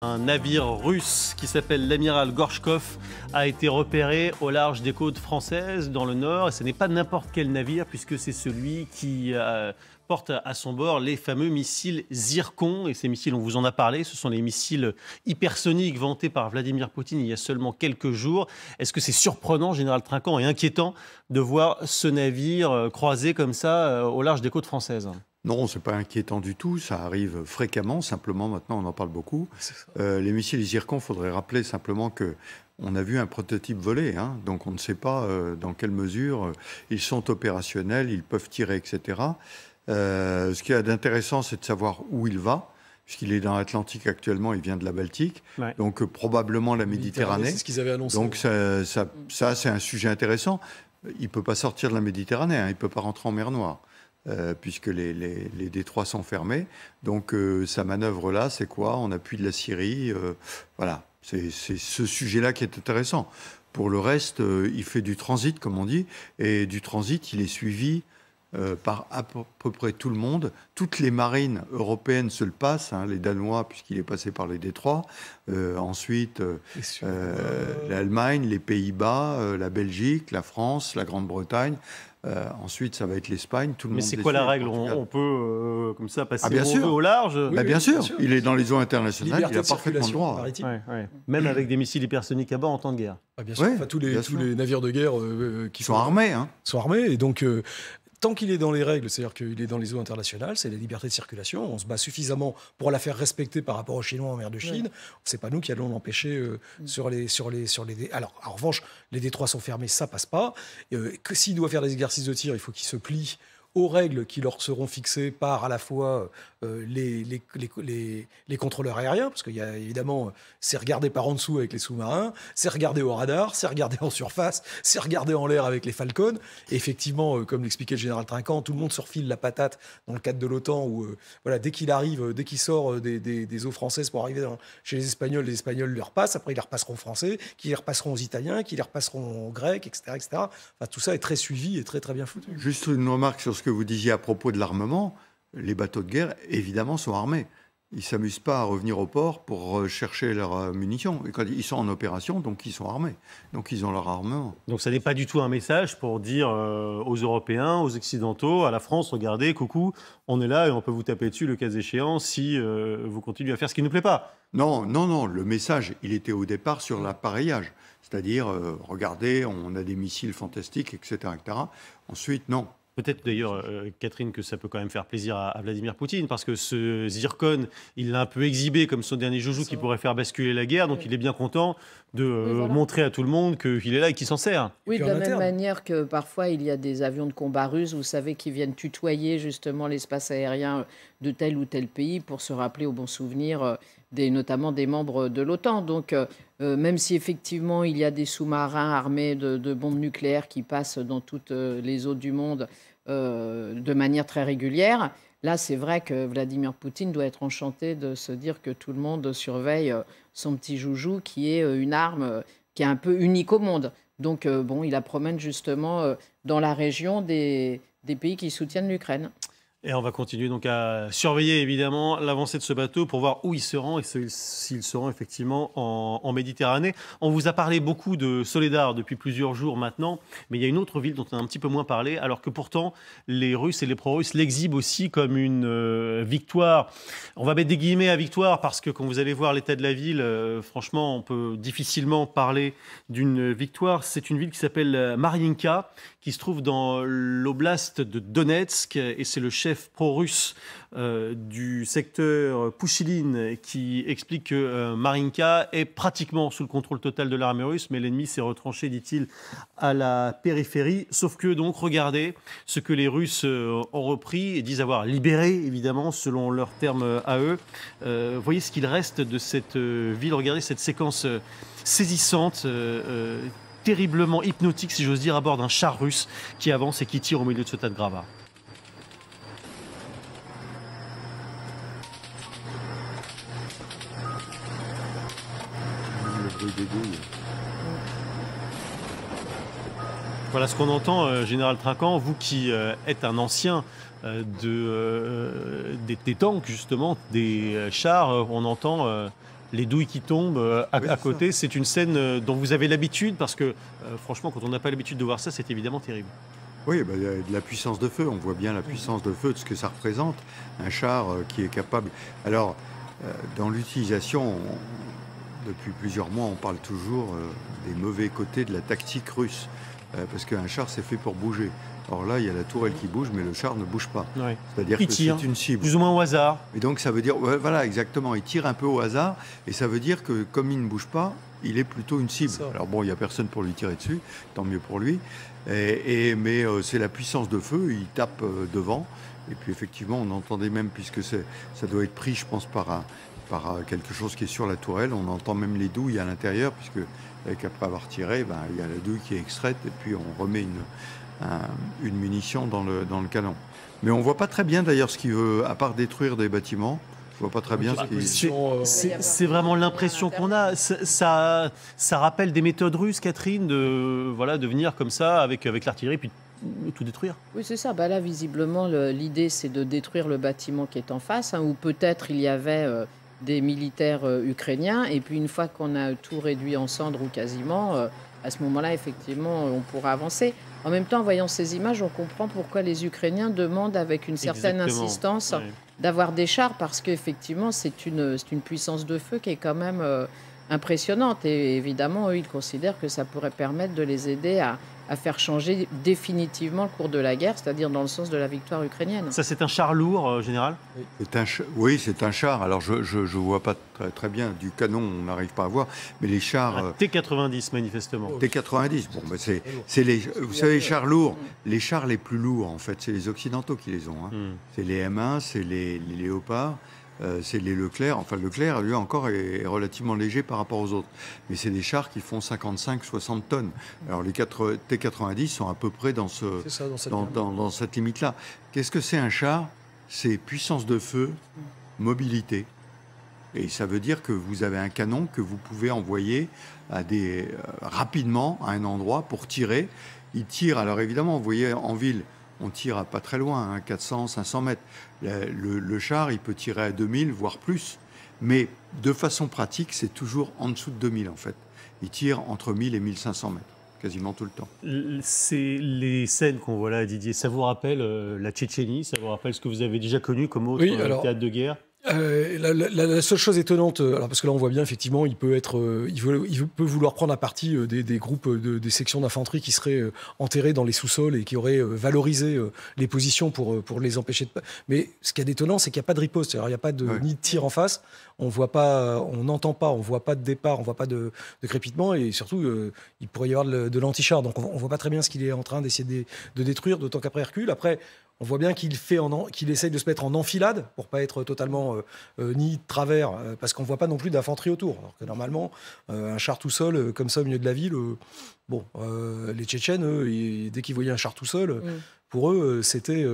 Un navire russe qui s'appelle l'amiral Gorchkov a été repéré au large des côtes françaises dans le nord. Et ce n'est pas n'importe quel navire puisque c'est celui qui porte à son bord les fameux missiles Zircon. Et ces missiles, on vous en a parlé, ce sont les missiles hypersoniques vantés par Vladimir Poutine il y a seulement quelques jours. Est-ce que c'est surprenant, Général Trinquant, et inquiétant de voir ce navire croiser comme ça au large des côtes françaises ? Non, ce n'est pas inquiétant du tout, ça arrive fréquemment, simplement maintenant on en parle beaucoup. Les missiles Zircon, il faudrait rappeler simplement qu'on a vu un prototype voler, hein, donc on ne sait pas dans quelle mesure ils sont opérationnels, ils peuvent tirer, etc. Ce qui est d'intéressant, c'est de savoir où il va, puisqu'il est dans l'Atlantique actuellement, il vient de la Baltique, ouais. Donc probablement la Méditerranée. C'est ce qu'ils avaient annoncé. Donc ça c'est un sujet intéressant. Il ne peut pas sortir de la Méditerranée, hein, il ne peut pas rentrer en mer Noire. Puisque les détroits sont fermés. Donc sa manœuvre-là, c'est quoi? On appuie de la Syrie. Voilà, c'est ce sujet-là qui est intéressant. Pour le reste, il fait du transit, comme on dit. Et du transit, il est suivi par à peu près tout le monde. Toutes les marines européennes se le passent, hein, les Danois, puisqu'il est passé par les détroits. Ensuite, l'Allemagne, les Pays-Bas, la Belgique, la France, la Grande-Bretagne. Ensuite, ça va être l'Espagne. Mais c'est quoi la règle? On peut, comme ça, passer au large? Oui, bien sûr. Il est dans les eaux internationales, il a parfaitement le droit. Ouais. Même avec des missiles hypersoniques à bord en temps de guerre. Bien sûr. Enfin, tous les navires de guerre qui sont armés. Sont armés. Et donc, tant qu'il est dans les règles, c'est-à-dire qu'il est dans les eaux internationales, c'est la liberté de circulation. On se bat suffisamment pour la faire respecter par rapport aux Chinois en mer de Chine. C'est pas nous qui allons l'empêcher sur les. Alors, en revanche, les détroits sont fermés, ça passe pas. Que s'il doit faire des exercices de tir, il faut qu'il se plie aux règles qui leur seront fixées par à la fois les contrôleurs aériens, parce qu'il y a évidemment, c'est regardé par en dessous avec les sous-marins, c'est regardé au radar, c'est regardé en surface, c'est regardé en l'air avec les Falcons. Et effectivement, comme l'expliquait le général Trinquant, tout le monde se refile la patate dans le cadre de l'OTAN, où voilà, dès qu'il arrive, dès qu'il sort des eaux françaises pour arriver chez les Espagnols lui repassent, après ils les repasseront aux Français, qui les repasseront aux Italiens, qui les repasseront aux Grecs, etc. Enfin, tout ça est très suivi et très très bien foutu. Juste une remarque sur ce que vous disiez à propos de l'armement. Les bateaux de guerre, évidemment, sont armés. Ils ne s'amusent pas à revenir au port pour chercher leurs munitions. Et quand ils sont en opération, donc ils sont armés. Donc ils ont leur armement. Donc ça n'est pas du tout un message pour dire aux Européens, aux Occidentaux, à la France, regardez, coucou, on est là et on peut vous taper dessus le cas échéant si vous continuez à faire ce qui ne nous plaît pas. Non. Le message, il était au départ sur l'appareillage. C'est-à-dire, regardez, on a des missiles fantastiques, etc. Ensuite, non. Peut-être d'ailleurs, Catherine, que ça peut quand même faire plaisir à Vladimir Poutine, parce que ce Zircon, il l'a un peu exhibé comme son dernier joujou qui pourrait faire basculer la guerre, donc il est bien content de montrer à tout le monde qu'il est là et qu'il s'en sert. Oui, de la même manière que parfois il y a des avions de combat russes, vous savez, qui viennent tutoyer justement l'espace aérien de tel ou tel pays pour se rappeler au bon souvenir notamment des membres de l'OTAN. Donc, même si effectivement il y a des sous-marins armés de bombes nucléaires qui passent dans toutes les eaux du monde de manière très régulière, là c'est vrai que Vladimir Poutine doit être enchanté de se dire que tout le monde surveille son petit joujou qui est une arme qui est un peu unique au monde. Donc il la promène justement dans la région des pays qui soutiennent l'Ukraine. Et on va continuer donc à surveiller évidemment l'avancée de ce bateau pour voir où il se rend et s'il se rend effectivement en Méditerranée. On vous a parlé beaucoup de Soledar depuis plusieurs jours maintenant, mais il y a une autre ville dont on a un petit peu moins parlé, alors que pourtant les Russes et les pro-russes l'exhibent aussi comme une victoire. On va mettre des guillemets à victoire parce que quand vous allez voir l'état de la ville, franchement, on peut difficilement parler d'une victoire. C'est une ville qui s'appelle Mariinka, qui se trouve dans l'oblast de Donetsk, et c'est le chef pro-russe du secteur Pouchiline qui explique que Mariinka est pratiquement sous le contrôle total de l'armée russe, mais l'ennemi s'est retranché, dit-il, à la périphérie. Sauf que, donc, regardez ce que les Russes ont repris et disent avoir libéré, évidemment, selon leurs termes à eux. Voyez ce qu'il reste de cette ville. Regardez cette séquence saisissante, terriblement hypnotique, si j'ose dire, à bord d'un char russe qui avance et qui tire au milieu de ce tas de gravats. Voilà ce qu'on entend, Général Trinquant, vous qui êtes un ancien des tanks, justement, des chars, on entend les douilles qui tombent à côté. C'est une scène dont vous avez l'habitude, parce que franchement, quand on n'a pas l'habitude de voir ça, c'est évidemment terrible. Oui, il y a de la puissance de feu. On voit bien la puissance de feu, de ce que ça représente. Un char qui est capable... Alors, dans l'utilisation, depuis plusieurs mois, on parle toujours des mauvais côtés de la tactique russe. Parce qu'un char, c'est fait pour bouger. Or là, il y a la tourelle qui bouge, mais le char ne bouge pas. Ouais. C'est-à-dire que c'est une cible. Plus ou moins au hasard. Et donc, ça veut dire... Voilà, exactement. Il tire un peu au hasard. Et ça veut dire que, comme il ne bouge pas, il est plutôt une cible. Alors bon, il n'y a personne pour lui tirer dessus. Tant mieux pour lui. Mais c'est la puissance de feu. Il tape devant. Et puis, effectivement, on entendait même, puisque ça doit être pris, je pense, par quelque chose qui est sur la tourelle. On entend même les douilles à l'intérieur, puisque après avoir tiré, il y a la douille qui est extraite. Et puis, on remet une munition dans le canon. Mais on ne voit pas très bien d'ailleurs ce qu'il veut, à part détruire des bâtiments. On ne voit pas très bien ce qu'il... C'est vraiment l'impression qu'on a. Ça rappelle des méthodes russes, Catherine, de venir comme ça avec l'artillerie, puis tout détruire. Oui, c'est ça. Là, visiblement, l'idée, c'est de détruire le bâtiment qui est en face, où peut-être il y avait des militaires ukrainiens. Et puis, une fois qu'on a tout réduit en cendres ou quasiment... à ce moment-là, effectivement, on pourra avancer. En même temps, en voyant ces images, on comprend pourquoi les Ukrainiens demandent avec une certaine insistance d'avoir des chars, parce qu'effectivement, c'est une puissance de feu qui est quand même impressionnante. Et évidemment, eux, ils considèrent que ça pourrait permettre de les aider à faire changer définitivement le cours de la guerre, c'est-à-dire dans le sens de la victoire ukrainienne. Ça, c'est un char lourd, général ? Oui, c'est un char. Alors, je ne vois pas très bien. Du canon, on n'arrive pas à voir. Mais les chars... Un T-90, manifestement. T-90, bon, c'est vous savez, les chars lourds. Les chars les plus lourds, en fait, c'est les Occidentaux qui les ont. C'est les M1, c'est les Léopards. C'est les Leclerc. Enfin, Leclerc, lui, encore, est relativement léger par rapport aux autres. Mais c'est des chars qui font 55-60 tonnes. Alors, les T-90 sont à peu près dans cette limite-là. Qu'est-ce que c'est un char ? C'est puissance de feu, mobilité. Et ça veut dire que vous avez un canon que vous pouvez envoyer rapidement à un endroit pour tirer. Il tire, alors évidemment, vous voyez, en ville, on tire à pas très loin, 400, 500 mètres. Le char, il peut tirer à 2000, voire plus. Mais de façon pratique, c'est toujours en dessous de 2000, en fait. Il tire entre 1000 et 1500 mètres, quasiment tout le temps. C'est les scènes qu'on voit là, Didier. Ça vous rappelle la Tchétchénie ? Ça vous rappelle ce que vous avez déjà connu comme autre théâtre de guerre ? La seule chose étonnante, alors parce que là on voit bien effectivement, il peut vouloir prendre à partie des groupes, des sections d'infanterie qui seraient enterrés dans les sous-sols et qui auraient valorisé les positions pour les empêcher de... Mais ce qui est étonnant, c'est qu'il n'y a pas de riposte, il n'y a pas ni de tir en face, on voit pas, on n'entend pas, on voit pas de départ, on voit pas de crépitement, et surtout il pourrait y avoir de l'anti-char, donc on voit pas très bien ce qu'il est en train d'essayer de détruire, d'autant qu'après Hercule, on voit bien qu'il essaye de se mettre en enfilade pour pas être totalement ni de travers, parce qu'on voit pas non plus d'infanterie autour. Alors que normalement, un char tout seul, comme ça au milieu de la ville, les Tchétchènes, eux, dès qu'ils voyaient un char tout seul, pour eux, c'était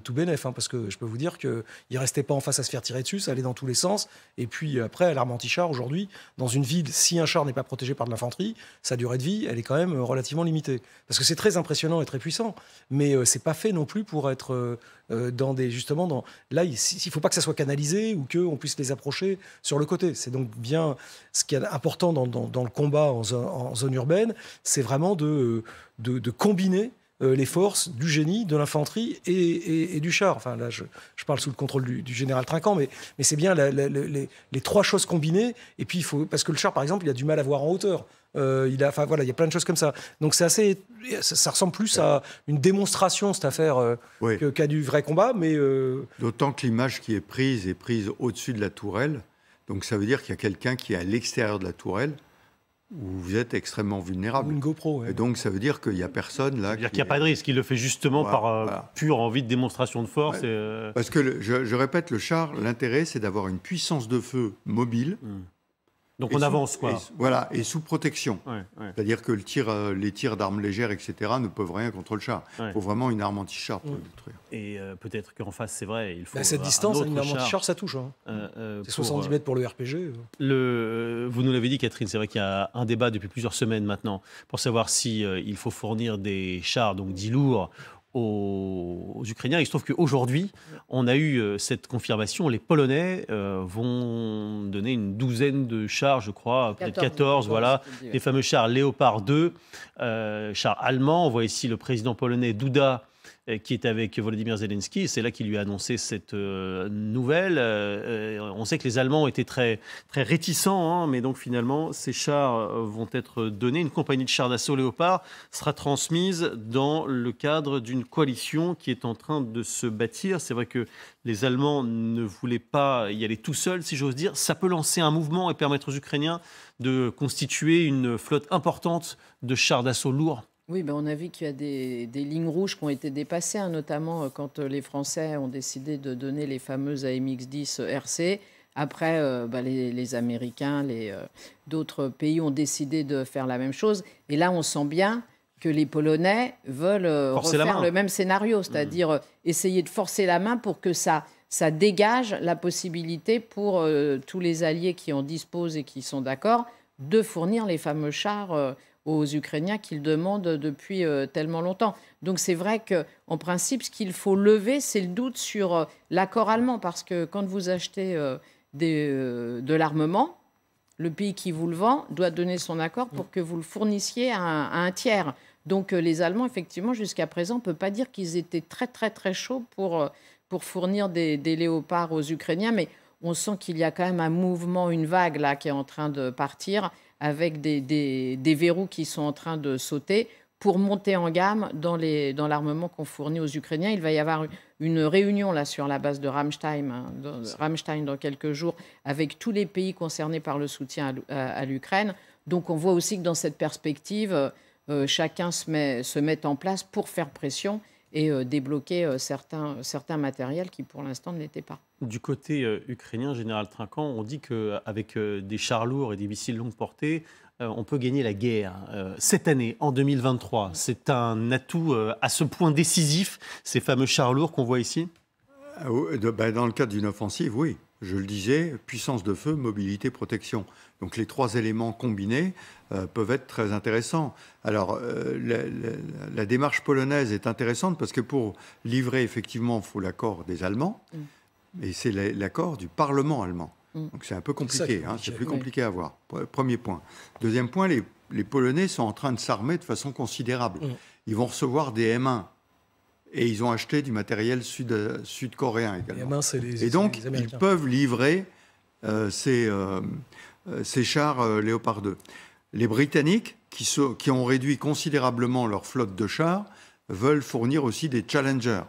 tout bénef, parce que je peux vous dire qu'ils ne restaient pas en face à se faire tirer dessus, ça allait dans tous les sens. Et puis après, l'arme anti-char, aujourd'hui, dans une ville, si un char n'est pas protégé par de l'infanterie, sa durée de vie, elle est quand même relativement limitée. Parce que c'est très impressionnant et très puissant, mais c'est pas fait non plus pour être dans des... Justement, là, il ne faut pas que ça soit canalisé ou qu'on puisse les approcher sur le côté. C'est donc bien... Ce qui est important dans le combat en zone urbaine, c'est vraiment de combiner les forces du génie, de l'infanterie et du char. Enfin, là, je parle sous le contrôle du général Trinquant, mais c'est bien les trois choses combinées. Et puis, parce que le char, par exemple, il a du mal à voir en hauteur. Il y a plein de choses comme ça. Donc, ça ressemble plus à une démonstration, cette affaire, qu'à du vrai combat. Mais d'autant que l'image qui est prise au-dessus de la tourelle. Donc, ça veut dire qu'il y a quelqu'un qui est à l'extérieur de la tourelle, où vous êtes extrêmement vulnérable. Une GoPro, ouais. Et donc, ça veut dire qu'il n'y a personne là. C'est-à-dire qu'il n'y a pas de risque. Il le fait justement par pure envie de démonstration de force. Ouais. Parce que, je répète, le char, l'intérêt, c'est d'avoir une puissance de feu mobile. Donc on avance, quoi. Et sous protection. C'est-à-dire que les tirs d'armes légères, etc., ne peuvent rien contre le char. Il faut vraiment une arme anti-char pour le détruire. Et peut-être qu'en face, c'est vrai, il faut cette distance, une arme anti-char, ça touche. C'est 70 mètres pour le RPG. Vous nous l'avez dit, Catherine, c'est vrai qu'il y a un débat depuis plusieurs semaines maintenant pour savoir si il faut fournir des chars, donc dits lourds, aux Ukrainiens. Il se trouve qu'aujourd'hui, on a eu cette confirmation. Les Polonais vont donner une douzaine de chars, je crois, peut-être 14, voilà, les fameux chars Léopard 2, chars allemands. On voit ici le président polonais Duda, qui est avec Volodymyr Zelensky. C'est là qu'il lui a annoncé cette nouvelle. On sait que les Allemands étaient très, très réticents, mais donc finalement, ces chars vont être donnés. Une compagnie de chars d'assaut Léopard sera transmise dans le cadre d'une coalition qui est en train de se bâtir. C'est vrai que les Allemands ne voulaient pas y aller tout seuls, si j'ose dire. Ça peut lancer un mouvement et permettre aux Ukrainiens de constituer une flotte importante de chars d'assaut lourds. Oui, ben on a vu qu'il y a des lignes rouges qui ont été dépassées, notamment quand les Français ont décidé de donner les fameuses AMX-10 RC. Après, les Américains, d'autres pays ont décidé de faire la même chose. Et là, on sent bien que les Polonais veulent refaire le même scénario, c'est-à-dire essayer de forcer la main pour que ça dégage la possibilité pour tous les alliés qui en disposent et qui sont d'accord de fournir les fameux chars aux Ukrainiens qu'ils demandent depuis tellement longtemps. Donc c'est vrai qu'en principe, ce qu'il faut lever, c'est le doute sur l'accord allemand, parce que quand vous achetez de l'armement, le pays qui vous le vend doit donner son accord pour que vous le fournissiez à un tiers. Donc les Allemands, effectivement, jusqu'à présent, on ne peut pas dire qu'ils étaient très, très, très chauds pour fournir des léopards aux Ukrainiens, mais on sent qu'il y a quand même un mouvement, une vague là qui est en train de partir, avec des verrous qui sont en train de sauter pour monter en gamme dans l'armement qu'on fournit aux Ukrainiens. Il va y avoir une réunion là sur la base de Ramstein, dans quelques jours, avec tous les pays concernés par le soutien à l'Ukraine. Donc on voit aussi que dans cette perspective, chacun se met en place pour faire pression et débloquer certains matériels qui, pour l'instant, ne l'étaient pas. Du côté ukrainien, Général Trinquant, on dit qu'avec des chars lourds et des missiles longue portée, on peut gagner la guerre. Cette année, en 2023, c'est un atout à ce point décisif, ces fameux chars lourds qu'on voit ici ? Dans le cadre d'une offensive, oui. Je le disais, puissance de feu, mobilité, protection. Donc les trois éléments combinés peuvent être très intéressants. Alors la démarche polonaise est intéressante parce que pour livrer, effectivement, il faut l'accord des Allemands, et c'est l'accord du Parlement allemand. Donc c'est un peu compliqué, c'est plus compliqué à avoir. Premier point. Deuxième point, les Polonais sont en train de s'armer de façon considérable. Ils vont recevoir des M1. Et ils ont acheté du matériel sud-coréen également. Et donc, ils peuvent livrer ces chars Léopard 2. Les Britanniques, qui ont réduit considérablement leur flotte de chars, veulent fournir aussi des Challenger,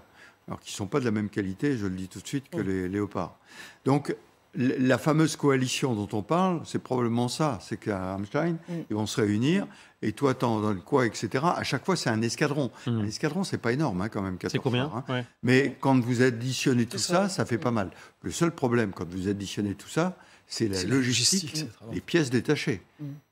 alors qui ne sont pas de la même qualité, je le dis tout de suite, que les Léopards. Donc, la fameuse coalition dont on parle, c'est probablement ça. C'est qu'à Ramstein, ils vont se réunir. Et toi, t'en donnes quoi, etc. À chaque fois, c'est un escadron. Un escadron, c'est pas énorme, quand même. C'est combien chars, Mais quand vous additionnez tout ça, ça fait pas mal. Le seul problème, quand vous additionnez tout ça, c'est la logistique, les pièces détachées.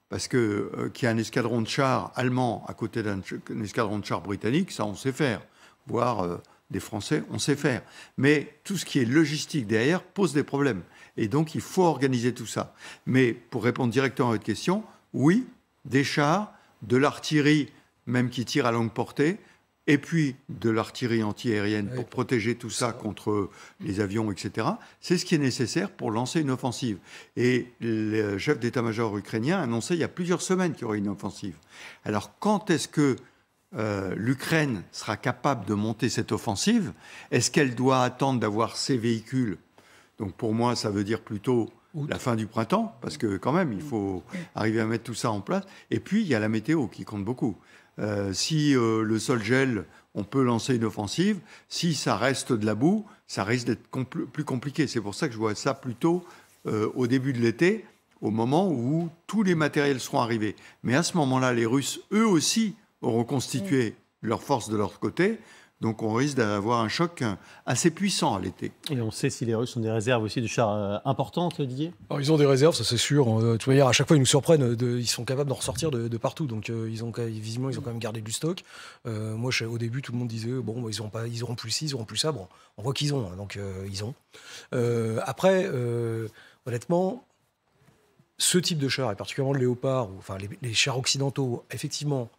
Parce que qu'il y a un escadron de chars allemand à côté d'un escadron de chars britannique, ça, on sait faire. Voire des Français, on sait faire. Mais tout ce qui est logistique derrière pose des problèmes. Et donc, il faut organiser tout ça. Mais pour répondre directement à votre question, oui, des chars, de l'artillerie, même qui tire à longue portée, et puis de l'artillerie antiaérienne pour protéger tout ça contre les avions, etc. C'est ce qui est nécessaire pour lancer une offensive. Et le chef d'état-major ukrainien a annoncé il y a plusieurs semaines qu'il y aurait une offensive. Alors, quand est-ce que l'Ukraine sera capable de monter cette offensive? Est-ce qu'elle doit attendre d'avoir ses véhicules? Donc pour moi, ça veut dire plutôt la fin du printemps, parce que quand même, il faut arriver à mettre tout ça en place. Et puis, il y a la météo qui compte beaucoup. Si le sol gèle, on peut lancer une offensive. Si ça reste de la boue, ça risque d'être plus compliqué. C'est pour ça que je vois ça plutôt au début de l'été, au moment où tous les matériels seront arrivés. Mais à ce moment-là, les Russes, eux aussi, auront constitué leurs forces de leur côté. Donc on risque d'avoir un choc assez puissant à l'été. Et on sait si les Russes ont des réserves aussi de chars importantes, Didier ? Alors, ils ont des réserves, ça c'est sûr. De toute manière, à chaque fois, ils nous surprennent. Ils sont capables d'en ressortir de partout. Donc visiblement, ils ont quand même gardé du stock. Moi, au début, tout le monde disait bon, ils auront plus ci, ils auront plus ça. Bon, on voit qu'ils ont. Donc ils ont. Après, honnêtement, ce type de char, et particulièrement le Léopard, les chars occidentaux, effectivement,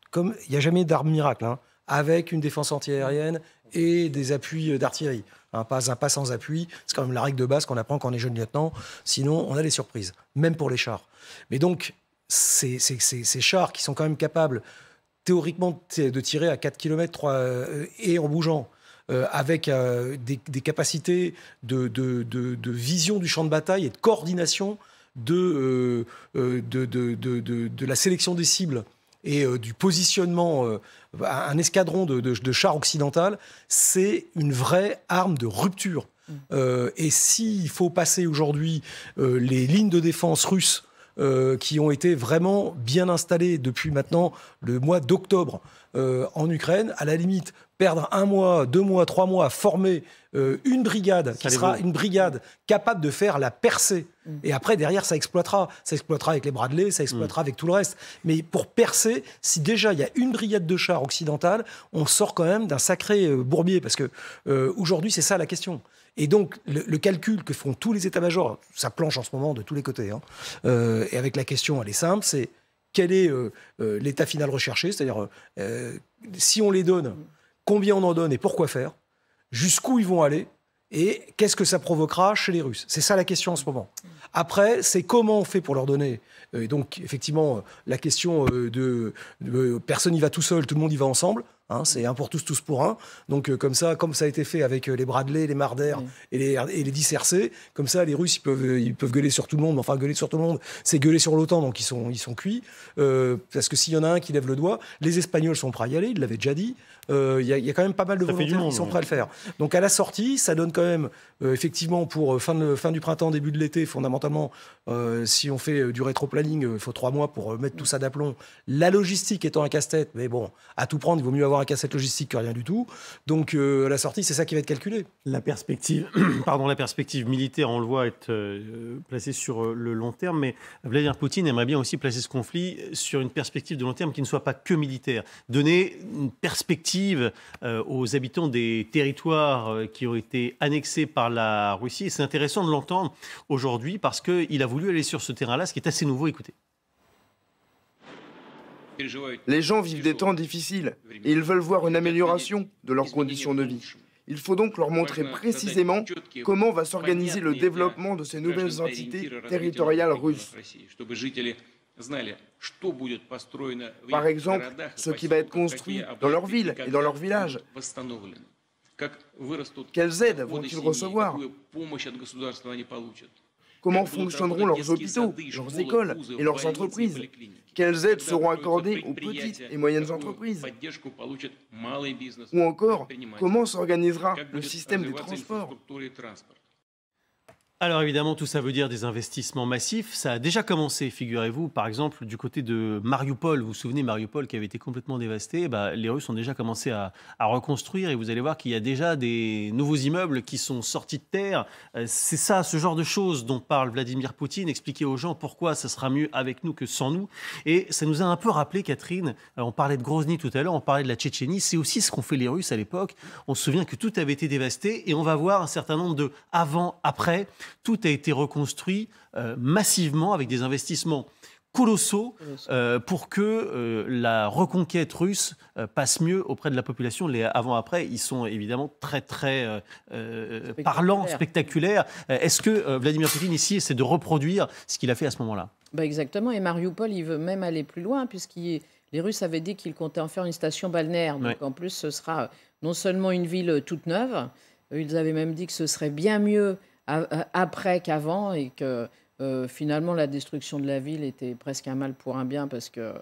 comme il n'y a jamais d'arme miracle, avec une défense antiaérienne et des appuis d'artillerie. Un pas sans appui, c'est quand même la règle de base qu'on apprend quand on est jeune lieutenant. Sinon, on a des surprises, même pour les chars. Mais donc, ces chars qui sont quand même capables, théoriquement, de tirer à 4 km et en bougeant, avec des capacités de vision du champ de bataille et de coordination de la sélection des cibles et du positionnement, un escadron de chars occidental, c'est une vraie arme de rupture. Et s'il faut passer aujourd'hui les lignes de défense russes qui ont été vraiment bien installées depuis maintenant le mois d'octobre en Ukraine, à la limite, perdre 1 mois, 2 mois, 3 mois à former une brigade qui sera une brigade capable de faire la percée. Et après, derrière, ça exploitera. Ça exploitera avec les Bradley, ça exploitera avec tout le reste. Mais pour percer, si déjà il y a une brigade de chars occidentale, on sort quand même d'un sacré bourbier. Parce que aujourd'hui, c'est ça la question. Et donc, le calcul que font tous les états-majors, ça planche en ce moment de tous les côtés, hein, et avec la question, elle est simple, c'est quel est l'état final recherché, c'est-à-dire si on les donne, combien on en donne et pourquoi faire, jusqu'où ils vont aller et qu'est-ce que ça provoquera chez les Russes. C'est ça la question en ce moment. Après, c'est comment on fait pour leur donner. Et donc, effectivement, la question personne n'y va tout seul, tout le monde y va ensemble. Hein, c'est un pour tous, tous pour un. Donc, comme ça a été fait avec les Bradley, les Marder et les 10 RC, comme ça, les Russes, ils peuvent gueuler sur tout le monde. Enfin, gueuler sur tout le monde, c'est gueuler sur l'OTAN, donc ils sont cuits. Parce que s'il y en a un qui lève le doigt, les Espagnols sont prêts à y aller, ils l'avaient déjà dit. Il y a quand même pas mal de volontaires qui sont prêts à le faire. Donc, à la sortie, ça donne quand même, effectivement, pour fin du printemps, début de l'été, fondamentalement, si on fait du rétro-planning, il faut 3 mois pour mettre tout ça d'aplomb. La logistique étant un casse-tête, mais bon, à tout prendre, il vaut mieux avoir un casse-tête logistique que rien du tout. Donc, à la sortie, c'est ça qui va être calculé. La perspective militaire, on le voit, être placée sur le long terme, mais Vladimir Poutine aimerait bien aussi placer ce conflit sur une perspective de long terme qui ne soit pas que militaire. Donner une perspective aux habitants des territoires qui ont été annexés par la Russie. Et c'est intéressant de l'entendre aujourd'hui parce qu'il a voulu aller sur ce terrain-là, ce qui est assez nouveau. Écoutez. Les gens vivent des temps difficiles et ils veulent voir une amélioration de leurs conditions de vie. Il faut donc leur montrer précisément comment va s'organiser le développement de ces nouvelles entités territoriales russes. Par exemple, ce qui va être construit dans leur ville et dans leur village. Quelles aides vont-ils recevoir? Comment fonctionneront leurs hôpitaux, leurs écoles et leurs entreprises? Quelles aides seront accordées aux petites et moyennes entreprises? Ou encore, comment s'organisera le système des transports? Alors évidemment, tout ça veut dire des investissements massifs. Ça a déjà commencé, figurez-vous, par exemple, du côté de Mariupol. Vous vous souvenez, Mariupol qui avait été complètement dévasté. Les Russes ont déjà commencé à reconstruire et vous allez voir qu'il y a déjà des nouveaux immeubles qui sont sortis de terre. C'est ça, ce genre de choses dont parle Vladimir Poutine. Expliquer aux gens pourquoi ça sera mieux avec nous que sans nous. Et ça nous a un peu rappelé, Catherine, on parlait de Grozny tout à l'heure, on parlait de la Tchétchénie. C'est aussi ce qu'ont fait les Russes à l'époque. On se souvient que tout avait été dévasté et on va voir un certain nombre de avant-après. Tout a été reconstruit massivement avec des investissements colossaux pour que la reconquête russe passe mieux auprès de la population. Les avant-après, ils sont évidemment très, très parlants, spectaculaires. Est-ce que Vladimir Poutine ici essaie de reproduire ce qu'il a fait à ce moment-là? Exactement. Et Mariupol, il veut même aller plus loin puisque les Russes avaient dit qu'ils comptaient en faire une station balnéaire. Donc en plus, ce sera non seulement une ville toute neuve, ils avaient même dit que ce serait bien mieux après qu'avant et que finalement la destruction de la ville était presque un mal pour un bien parce que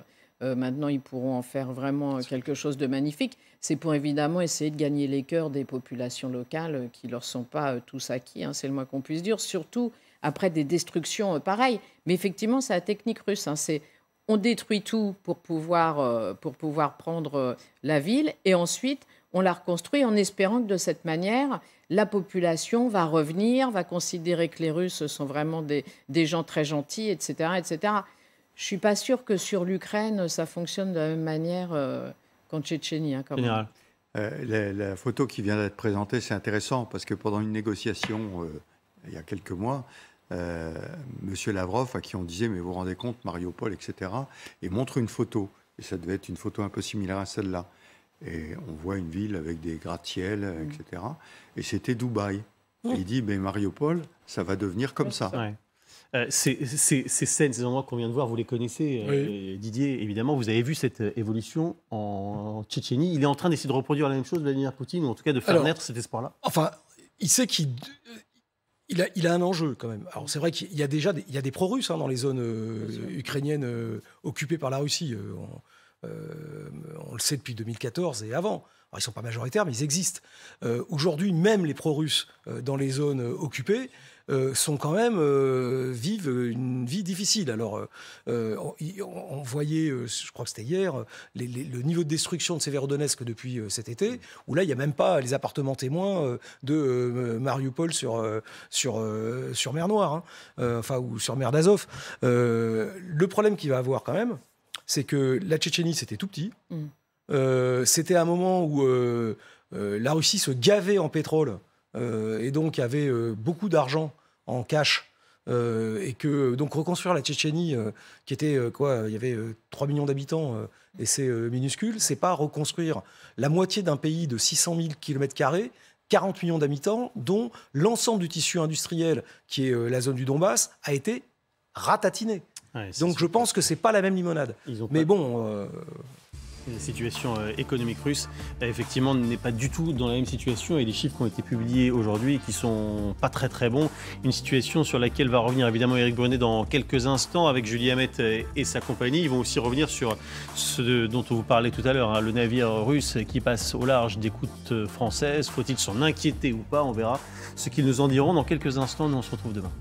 maintenant ils pourront en faire vraiment quelque chose de magnifique. C'est pour évidemment essayer de gagner les cœurs des populations locales qui ne leur sont pas tous acquis, hein, c'est le moins qu'on puisse dire, surtout après des destructions pareilles. Mais effectivement, c'est la technique russe, hein, c'est on détruit tout pour pouvoir prendre la ville et ensuite on la reconstruit en espérant que de cette manière, la population va revenir, va considérer que les Russes sont vraiment des gens très gentils, etc., etc. Je ne suis pas sûre que sur l'Ukraine, ça fonctionne de la même manière qu'en Tchétchénie. Hein, la photo qui vient d'être présentée, c'est intéressant parce que pendant une négociation, il y a quelques mois, M. Lavrov, à qui on disait « mais vous vous rendez compte, Mariupol, etc. » et montre une photo. Et ça devait être une photo un peu similaire à celle-là. Et on voit une ville avec des gratte-ciel, etc. Et c'était Dubaï. Et il dit, Mariupol, ça va devenir comme ça. Ouais. Ces scènes, ces endroits qu'on vient de voir, vous les connaissez, Didier, évidemment, vous avez vu cette évolution en Tchétchénie. Il est en train d'essayer de reproduire la même chose, Vladimir Poutine, ou en tout cas de faire naître cet espoir-là. Enfin, il sait qu'il a un enjeu quand même. Alors c'est vrai qu'il y a déjà des pro-russes dans les zones ukrainiennes occupées par la Russie. On le sait depuis 2014 et avant. Alors, ils ne sont pas majoritaires, mais ils existent. Aujourd'hui, même les pro-russes dans les zones occupées sont quand même vivent une vie difficile. Alors, on voyait, je crois que c'était hier, le niveau de destruction de Severodonetsk depuis cet été, où là, il n'y a même pas les appartements témoins de Mariupol sur mer Noire, ou sur mer d'Azov. Le problème qu'il va avoir quand même, c'est que la Tchétchénie, c'était tout petit. C'était un moment où la Russie se gavait en pétrole et donc avait beaucoup d'argent en cash. Et que donc reconstruire la Tchétchénie, qui était il y avait 3 millions d'habitants et c'est minuscule, c'est pas reconstruire la moitié d'un pays de 600 000 km², 40 millions d'habitants, dont l'ensemble du tissu industriel, qui est la zone du Donbass, a été ratatiné. Ouais, donc je pense que c'est pas la même limonade. Mais bon. La situation économique russe, effectivement, n'est pas du tout dans la même situation et les chiffres qui ont été publiés aujourd'hui qui sont pas très très bons. Une situation sur laquelle va revenir évidemment Éric Brunet dans quelques instants avec Julie Hamet et sa compagnie. Ils vont aussi revenir sur ce dont on vous parlait tout à l'heure, le navire russe qui passe au large des côtes françaises. Faut-il s'en inquiéter ou pas? On verra ce qu'ils nous en diront dans quelques instants. Nous on se retrouve demain.